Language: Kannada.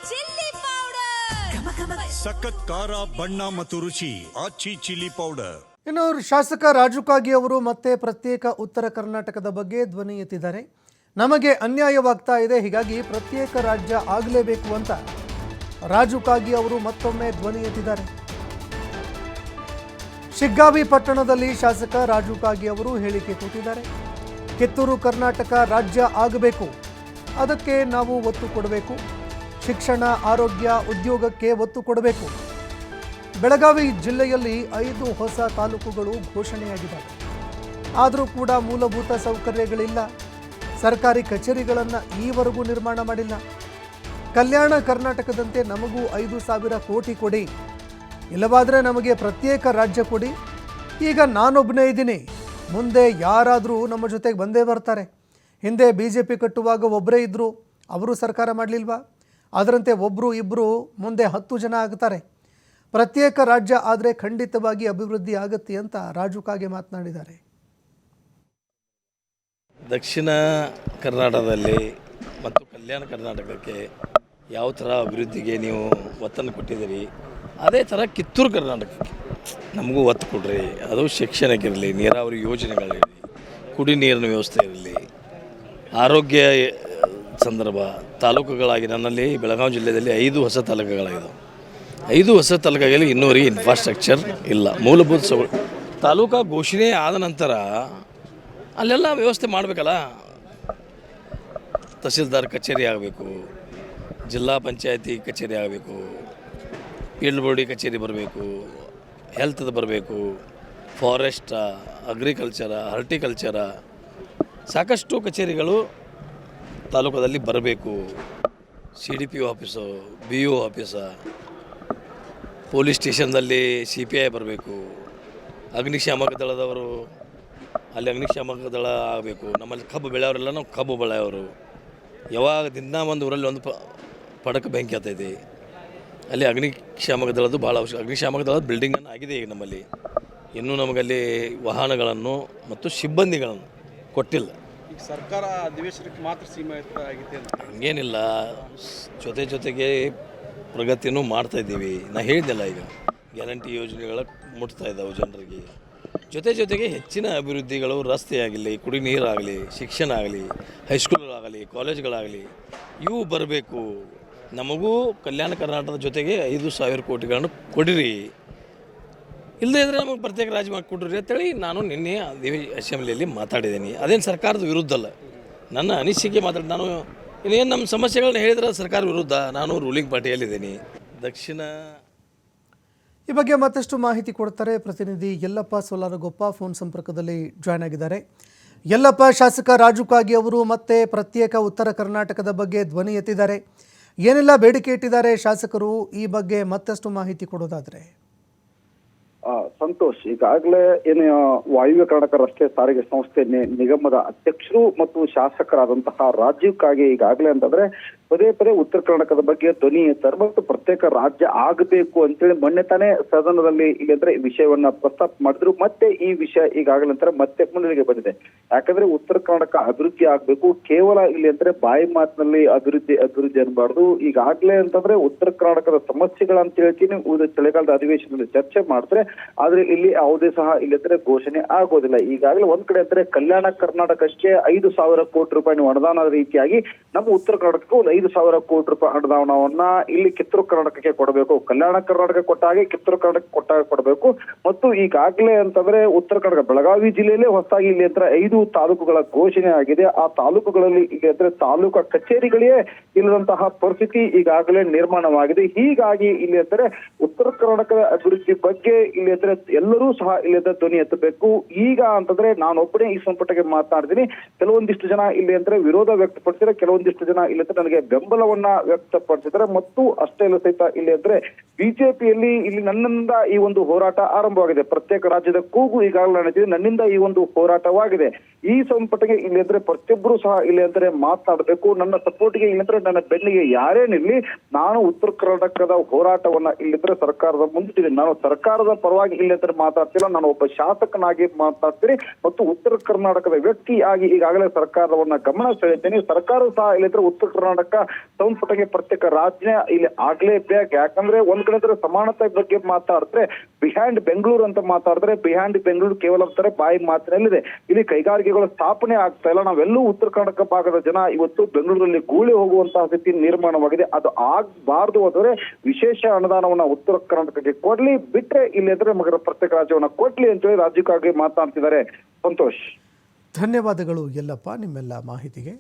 ಚಿಲ್ಲಿ ಪೌಡರ್, ಸಖತ್ ಖಾರ ಬಣ್ಣ ಮತ್ತು ರುಚಿ ಆಚಿ ಚಿಲ್ಲಿ ಪೌಡರ್. ಇನ್ನು ಶಾಸಕ ರಾಜು ಕಾಗೆ ಅವರು ಮತ್ತೆ ಪ್ರತ್ಯೇಕ ಉತ್ತರ ಕರ್ನಾಟಕದ ಬಗ್ಗೆ ಧ್ವನಿ ಎತ್ತಿದ್ದಾರೆ. ನಮಗೆ ಅನ್ಯಾಯವಾಗ್ತಾ ಇದೆ, ಹೀಗಾಗಿ ಪ್ರತ್ಯೇಕ ರಾಜ್ಯ ಆಗಲೇಬೇಕು ಅಂತ ರಾಜು ಕಾಗೆ ಅವರು ಮತ್ತೊಮ್ಮೆ ಧ್ವನಿ ಎತ್ತಿದ್ದಾರೆ. ಶಿಗ್ಗಾವಿ ಪಟ್ಟಣದಲ್ಲಿ ಶಾಸಕ ರಾಜು ಕಾಗೆ ಅವರು ಹೇಳಿಕೆ ಕೊಟ್ಟಿದ್ದಾರೆ. ಕಿತ್ತೂರು ಕರ್ನಾಟಕ ರಾಜ್ಯ ಆಗಬೇಕು, ಅದಕ್ಕೆ ನಾವು ಒತ್ತು ಕೊಡಬೇಕು. ಶಿಕ್ಷಣ, ಆರೋಗ್ಯ, ಉದ್ಯೋಗಕ್ಕೆ ಒತ್ತು ಕೊಡಬೇಕು. ಬೆಳಗಾವಿ ಜಿಲ್ಲೆಯಲ್ಲಿ 5 ಹೊಸ ತಾಲೂಕುಗಳು ಘೋಷಣೆಯಾಗಿವೆ. ಆದರೂ ಕೂಡ ಮೂಲಭೂತ ಸೌಕರ್ಯಗಳಿಲ್ಲ. ಸರ್ಕಾರಿ ಕಚೇರಿಗಳನ್ನು ಈವರೆಗೂ ನಿರ್ಮಾಣ ಮಾಡಿಲ್ಲ. ಕಲ್ಯಾಣ ಕರ್ನಾಟಕದಂತೆ ನಮಗೂ 5,000 ಕೋಟಿ ಕೊಡಿ, ಇಲ್ಲವಾದರೆ ನಮಗೆ ಪ್ರತ್ಯೇಕ ರಾಜ್ಯ ಕೊಡಿ. ಈಗ ನಾನೊಬ್ಬನೇ ಇದ್ದೀನಿ, ಮುಂದೆ ಯಾರಾದರೂ ನಮ್ಮ ಜೊತೆಗೆ ಬಂದೇ ಬರ್ತಾರೆ. ಹಿಂದೆ BJP ಕಟ್ಟುವಾಗ ಒಬ್ಬರೇ ಇದ್ದರು, ಅವರು ಸರ್ಕಾರ ಮಾಡಲಿಲ್ವಾ? ಅದರಂತೆ ಒಬ್ಬರು ಇಬ್ಬರು ಮುಂದೆ 10 ಜನ ಆಗ್ತಾರೆ. ಪ್ರತ್ಯೇಕ ರಾಜ್ಯ ಆದರೆ ಖಂಡಿತವಾಗಿ ಅಭಿವೃದ್ಧಿ ಆಗುತ್ತೆ ಅಂತ ರಾಜು ಕಾಗೆ ಮಾತನಾಡಿದ್ದಾರೆ. ದಕ್ಷಿಣ ಕರ್ನಾಟಕದಲ್ಲಿ ಮತ್ತು ಕಲ್ಯಾಣ ಕರ್ನಾಟಕಕ್ಕೆ ಯಾವ ಥರ ಅಭಿವೃದ್ಧಿಗೆ ನೀವು ಒತ್ತನ್ನು ಕೊಟ್ಟಿದ್ದೀರಿ, ಅದೇ ಥರ ಕಿತ್ತೂರು ಕರ್ನಾಟಕಕ್ಕೆ ನಮಗೂ ಒತ್ತು ಕೊಡ್ರಿ. ಅದು ಶಿಕ್ಷಣಕ್ಕಿರಲಿ, ನೀರಾವರಿ ಯೋಜನೆಗಳಿರಲಿ, ಕುಡಿ ನೀರಿನ ವ್ಯವಸ್ಥೆ ಇರಲಿ, ಆರೋಗ್ಯ ಸಂದರ್ಭ ತಾಲೂಕುಗಳಾಗಿ ನನ್ನಲ್ಲಿ ಬೆಳಗಾವಿ ಜಿಲ್ಲೆಯಲ್ಲಿ 5 ಹೊಸ ತಾಲೂಕುಗಳಾಗಿದ್ದಾವೆ. 5 ಹೊಸ ತಾಲೂಕುಗಳಲ್ಲಿ ಇನ್ನೂವರೆಗೆ ಇನ್ಫ್ರಾಸ್ಟ್ರಕ್ಚರ್ ಇಲ್ಲ. ಮೂಲಭೂತ ತಾಲೂಕು ಘೋಷಣೆ ಆದ ನಂತರ ಅಲ್ಲೆಲ್ಲ ವ್ಯವಸ್ಥೆ ಮಾಡಬೇಕಲ್ಲ. ತಹಸೀಲ್ದಾರ್ ಕಚೇರಿ ಆಗಬೇಕು, ಜಿಲ್ಲಾ ಪಂಚಾಯತಿ ಕಚೇರಿ ಆಗಬೇಕು, ಫೀಲ್ಡ್ ಬೋರ್ಡಿ ಕಚೇರಿ ಬರಬೇಕು, ಹೆಲ್ತ್ದು ಬರಬೇಕು, ಫಾರೆಸ್ಟ, ಅಗ್ರಿಕಲ್ಚರ, ಹಾರ್ಟಿಕಲ್ಚರ, ಸಾಕಷ್ಟು ಕಚೇರಿಗಳು ತಾಲೂಕದಲ್ಲಿ ಬರಬೇಕು. CDPO office, BO office, police ಸ್ಟೇಷನ್ದಲ್ಲಿ CPI ಬರಬೇಕು. ಅಗ್ನಿಶಾಮಕ ದಳದವರು ಅಲ್ಲಿ ಅಗ್ನಿಶಾಮಕ ದಳ ಆಗಬೇಕು. ನಮ್ಮಲ್ಲಿ ಕಬ್ಬು ಬೆಳೆಯವರೆಲ್ಲ ನಾವು ಕಬ್ಬು ಬೆಳೆಯವರು. ಯಾವಾಗ ದಿನ ಒಂದು ಊರಲ್ಲಿ ಒಂದು ಪಡಕ ಬೆಂಕಿ ಆಗ್ತೈತಿ, ಅಲ್ಲಿ ಅಗ್ನಿಶಾಮಕ ದಳದ್ದು ಭಾಳ ಅವಶ್ಯಕ. ಅಗ್ನಿಶಾಮಕ ದಳದ ಬಿಲ್ಡಿಂಗನ್ನು ಆಗಿದೆ ಈಗ ನಮ್ಮಲ್ಲಿ. ಇನ್ನೂ ನಮಗಲ್ಲಿ ವಾಹನಗಳನ್ನು ಮತ್ತು ಸಿಬ್ಬಂದಿಗಳನ್ನು ಕೊಟ್ಟಿಲ್ಲ. ಈಗ ಸರ್ಕಾರ ಅಧಿವೇಶನಕ್ಕೆ ಮಾತ್ರ ಸೀಮಿತ ಆಗಿದೆ ಅಂತ ಹಂಗೇನಿಲ್ಲ, ಜೊತೆಗೆ ಪ್ರಗತಿನೂ ಮಾಡ್ತಾಯಿದ್ದೀವಿ. ನಾ ಹೇಳಿದ್ದೆಲ್ಲ, ಈಗ ಗ್ಯಾರಂಟಿ ಯೋಜನೆಗಳ ಮುಟ್ತಾ ಇದ್ದಾವೆ ಜನರಿಗೆ. ಜೊತೆಗೆ ಹೆಚ್ಚಿನ ಅಭಿವೃದ್ಧಿಗಳು, ರಸ್ತೆ ಆಗಲಿ, ಕುಡಿ ನೀರಾಗಲಿ, ಶಿಕ್ಷಣ ಆಗಲಿ, ಹೈಸ್ಕೂಲ್ಗಳಾಗಲಿ, ಕಾಲೇಜ್ಗಳಾಗಲಿ ಇವು ಬರಬೇಕು. ನಮಗೂ ಕಲ್ಯಾಣ ಕರ್ನಾಟಕದ ಜೊತೆಗೆ 5,000 ಕೋಟಿಗಳನ್ನು ಕೊಡಿರಿ, ಇಲ್ಲದೇ ಇದ್ದರೆ ನಮಗೆ ಪ್ರತ್ಯೇಕ ರಾಜ್ಯ ಮಾಡಿ ಕೊಡ್ರಿ ಅಂತೇಳಿ ನಾನು ನಿನ್ನೆ ಅಸೆಂಬ್ಲಿಯಲ್ಲಿ ಮಾತಾಡಿದ್ದೀನಿ. ಅದೇನು ಸರ್ಕಾರದ ವಿರುದ್ಧ ಅಲ್ಲ, ನನ್ನ ಅನಿಸಿಕೆ ಮಾತಾಡಿ. ನಾನು ಇನ್ನೇನು ನಮ್ಮ ಸಮಸ್ಯೆಗಳನ್ನ ಹೇಳಿದ್ರೆ ಸರ್ಕಾರ ವಿರುದ್ಧ, ನಾನು ರೂಲಿಂಗ್ ಪಾರ್ಟಿಯಲ್ಲಿದ್ದೀನಿ. ದಕ್ಷಿಣ ಈ ಬಗ್ಗೆ ಮತ್ತಷ್ಟು ಮಾಹಿತಿ ಕೊಡ್ತಾರೆ ಪ್ರತಿನಿಧಿ ಯಲ್ಲಪ್ಪ ಸೋಲಾರಗೊಪ್ಪ ಫೋನ್ ಸಂಪರ್ಕದಲ್ಲಿ ಜಾಯ್ನ್ ಆಗಿದ್ದಾರೆ. ಯಲ್ಲಪ್ಪ, ಶಾಸಕ ರಾಜು ಕಾಗೆ ಅವರು ಮತ್ತೆ ಪ್ರತ್ಯೇಕ ಉತ್ತರ ಕರ್ನಾಟಕದ ಬಗ್ಗೆ ಧ್ವನಿ ಎತ್ತಿದ್ದಾರೆ. ಏನೆಲ್ಲ ಬೇಡಿಕೆ ಇಟ್ಟಿದ್ದಾರೆ ಶಾಸಕರು, ಈ ಬಗ್ಗೆ ಮತ್ತಷ್ಟು ಮಾಹಿತಿ ಕೊಡೋದಾದರೆ? ಸಂತೋಷ್, ಈಗಾಗಲೇ ಏನು ವಾಯುವ್ಯ ಕರ್ನಾಟಕ ರಸ್ತೆ ಸಾರಿಗೆ ಸಂಸ್ಥೆ ನಿಗಮದ ಅಧ್ಯಕ್ಷರು ಮತ್ತು ಶಾಸಕರಾದಂತಹ ರಾಜೀವ್ ಕಾಗೆ ಈಗಾಗಲೇ ಅಂತಂದ್ರೆ ಪದೇ ಉತ್ತರ ಕರ್ನಾಟಕದ ಬಗ್ಗೆ ಧ್ವನಿ ಎತ್ತಾರೆ ಮತ್ತು ಪ್ರತ್ಯೇಕ ರಾಜ್ಯ ಆಗಬೇಕು ಅಂತೇಳಿ ಮೊನ್ನೆ ತಾನೇ ಸದನದಲ್ಲಿ ಇಲ್ಲಿ ಅಂದ್ರೆ ಈ ವಿಷಯವನ್ನ ಪ್ರಸ್ತಾಪ ಮಾಡಿದ್ರು. ಮತ್ತೆ ಈ ವಿಷಯ ಈಗಾಗಲೇ ಅಂತಾರೆ ಮತ್ತೆ ಮುನ್ನೆಲೆಗೆ ಬಂದಿದೆ. ಯಾಕಂದ್ರೆ ಉತ್ತರ ಕರ್ನಾಟಕ ಅಭಿವೃದ್ಧಿ ಆಗ್ಬೇಕು, ಕೇವಲ ಇಲ್ಲಿ ಅಂದ್ರೆ ಬಾಯಿ ಮಾತಿನಲ್ಲಿ ಅಭಿವೃದ್ಧಿ ಅನ್ಬಾರ್ದು. ಈಗಾಗಲೇ ಅಂತಂದ್ರೆ ಉತ್ತರ ಕರ್ನಾಟಕದ ಸಮಸ್ಯೆಗಳಂತ ಹೇಳ್ತೀನಿ ಚಳಿಗಾಲದ ಅಧಿವೇಶನದಲ್ಲಿ ಚರ್ಚೆ ಮಾಡ್ತಾರೆ, ಆದ್ರೆ ಇಲ್ಲಿ ಯಾವುದೇ ಸಹ ಇಲ್ಲಿ ಅಂದ್ರೆ ಘೋಷಣೆ ಆಗೋದಿಲ್ಲ. ಈಗಾಗಲೇ ಒಂದ್ ಕಡೆ ಅಂದ್ರೆ ಕಲ್ಯಾಣ ಕರ್ನಾಟಕಕ್ಕೆ 5,000 ಕೋಟಿ ರೂಪಾಯಿ ಅನುದಾನದ ರೀತಿಯಾಗಿ ನಮ್ಮ ಉತ್ತರ ಕರ್ನಾಟಕಕ್ಕೆ 5,000 ಕೋಟಿ ರೂಪಾಯಿ ಅನುದಾನವನ್ನ ಇಲ್ಲಿ ಕಿತ್ತೂರು ಕರ್ನಾಟಕಕ್ಕೆ ಕೊಡಬೇಕು. ಕಲ್ಯಾಣ ಕರ್ನಾಟಕ ಕೊಟ್ಟ ಹಾಗೆ ಕಿತ್ತೂರು ಕರ್ನಾಟಕ ಕೊಡಬೇಕು. ಮತ್ತು ಈಗಾಗಲೇ ಅಂತಂದ್ರೆ ಉತ್ತರ ಕರ್ನಾಟಕ ಬೆಳಗಾವಿ ಜಿಲ್ಲೆಯಲ್ಲೇ ಹೊಸದಾಗಿ ಇಲ್ಲಿ ಹತ್ರ 5 ತಾಲೂಕುಗಳ ಘೋಷಣೆ ಆಗಿದೆ. ಆ ತಾಲೂಕುಗಳಲ್ಲಿ ಇಲ್ಲಿ ಅಂದ್ರೆ ತಾಲೂಕು ಕಚೇರಿಗಳೇ ಇಲ್ಲದಂತಹ ಪರಿಸ್ಥಿತಿ ಈಗಾಗಲೇ ನಿರ್ಮಾಣವಾಗಿದೆ. ಹೀಗಾಗಿ ಇಲ್ಲಿ ಅಂದ್ರೆ ಉತ್ತರ ಕರ್ನಾಟಕದ ಅಭಿವೃದ್ಧಿ ಬಗ್ಗೆ ಇಲ್ಲಿ ಅಂದ್ರೆ ಎಲ್ಲರೂ ಸಹ ಇಲ್ಲಿ ಧ್ವನಿ ಎತ್ತಬೇಕು. ಈಗ ಅಂತಂದ್ರೆ ನಾನೊಬ್ಬನೇ ಈ ಸಂಪುಟಕ್ಕೆ ಮಾತನಾಡ್ತೀನಿ. ಕೆಲವೊಂದಿಷ್ಟು ಜನ ಇಲ್ಲಿ ಅಂದ್ರೆ ವಿರೋಧ ವ್ಯಕ್ತಪಡಿಸಿದ್ರೆ, ಕೆಲವೊಂದಿಷ್ಟು ಜನ ಇಲ್ಲಿ ನನಗೆ ಬೆಂಬಲವನ್ನ ವ್ಯಕ್ತಪಡಿಸಿದ್ದಾರೆ. ಮತ್ತು ಅಷ್ಟೇ ಇಲ್ಲ ಸಹಿತ ಇಲ್ಲಿ ಅಂದ್ರೆ ಬಿಜೆಪಿಯಲ್ಲಿ ಇಲ್ಲಿ ನನ್ನಿಂದ ಈ ಒಂದು ಹೋರಾಟ ಆರಂಭವಾಗಿದೆ. ಪ್ರತ್ಯೇಕ ರಾಜ್ಯದ ಕೂಗು ಈಗಾಗಲೇ ನಡೆದಿದೆ, ನನ್ನಿಂದ ಈ ಒಂದು ಹೋರಾಟವಾಗಿದೆ. ಈ ಸಂಪುಟಕ್ಕೆ ಇಲ್ಲಿ ಅಂದ್ರೆ ಪ್ರತಿಯೊಬ್ಬರು ಸಹ ಇಲ್ಲಿ ಅಂದ್ರೆ ಮಾತನಾಡಬೇಕು. ನನ್ನ ಸಪೋರ್ಟ್ಗೆ ಇಲ್ಲಿ ಅಂದ್ರೆ ನನ್ನ ಬೆನ್ನಿಗೆ ಯಾರೇ ನಿಲ್ಲಿ, ನಾನು ಉತ್ತರ ಕರ್ನಾಟಕದ ಹೋರಾಟವನ್ನ ಇಲ್ಲಿದ್ರೆ ಸರ್ಕಾರದ ಮುಂದಿಟ್ಟಿದ್ದೀನಿ. ನಾನು ಸರ್ಕಾರದ ಪರವಾಗಿ ಇಲ್ಲಿ ಅಂದ್ರೆ ಮಾತಾಡ್ತಿಲ್ಲ, ನಾನು ಒಬ್ಬ ಶಾಸಕನಾಗಿ ಮಾತಾಡ್ತೀನಿ ಮತ್ತು ಉತ್ತರ ಕರ್ನಾಟಕದ ವ್ಯಕ್ತಿಯಾಗಿ ಈಗಾಗಲೇ ಸರ್ಕಾರವನ್ನ ಗಮನ ಸೆಳೆಯುತ್ತೇನೆ. ಸರ್ಕಾರ ಸಹ ಇಲ್ಲಿದ್ರೆ ಉತ್ತರ ಕರ್ನಾಟಕ ಸಂಪುಟಕ್ಕೆ ಪ್ರತ್ಯೇಕ ರಾಜ್ಯ ಇಲ್ಲಿ ಆಗ್ಲೇಬೇಕು. ಯಾಕಂದ್ರೆ ಒಂದ್ ಕಡೆ ಸಮಾನತೆ ಬಗ್ಗೆ ಮಾತಾಡಿದ್ರೆ ಬಿಹೈಂಡ್ ಬೆಂಗಳೂರು ಅಂತ ಮಾತಾಡಿದ್ರೆ ಬಿಹೈಂಡ್ ಬೆಂಗಳೂರು ಕೇವಲ ಬಾಯಿ ಮಾತಿನಲ್ಲಿದೆ. ಇಲ್ಲಿ ಕೈಗಾರಿಕೆಗಳು ಸ್ಥಾಪನೆ ಆಗ್ತಾ ಇಲ್ಲ. ನಾವೆಲ್ಲೂ ಉತ್ತರ ಕರ್ನಾಟಕ ಭಾಗದ ಜನ ಇವತ್ತು ಬೆಂಗಳೂರಲ್ಲಿ ಗೂಳಿ ಹೋಗುವಂತಹ ಸ್ಥಿತಿ ನಿರ್ಮಾಣವಾಗಿದೆ. ಅದು ಆಗಬಾರ್ದು ಹೋದ್ರೆ ವಿಶೇಷ ಅನುದಾನವನ್ನ ಉತ್ತರ ಕರ್ನಾಟಕಕ್ಕೆ ಕೊಡ್ಲಿ, ಬಿಟ್ರೆ ಇಲ್ಲಿ ಎದುರು ಮಗರ ಪ್ರತ್ಯೇಕ ರಾಜ್ಯವನ್ನ ಕೊಡ್ಲಿ ಅಂತೇಳಿ ರಾಜ್ಯಕ್ಕಾಗಿ ಮಾತನಾಡ್ತಿದ್ದಾರೆ. ಸಂತೋಷ್, ಧನ್ಯವಾದಗಳು ಯಲ್ಲಪ್ಪ ನಿಮ್ಮೆಲ್ಲ ಮಾಹಿತಿಗೆ.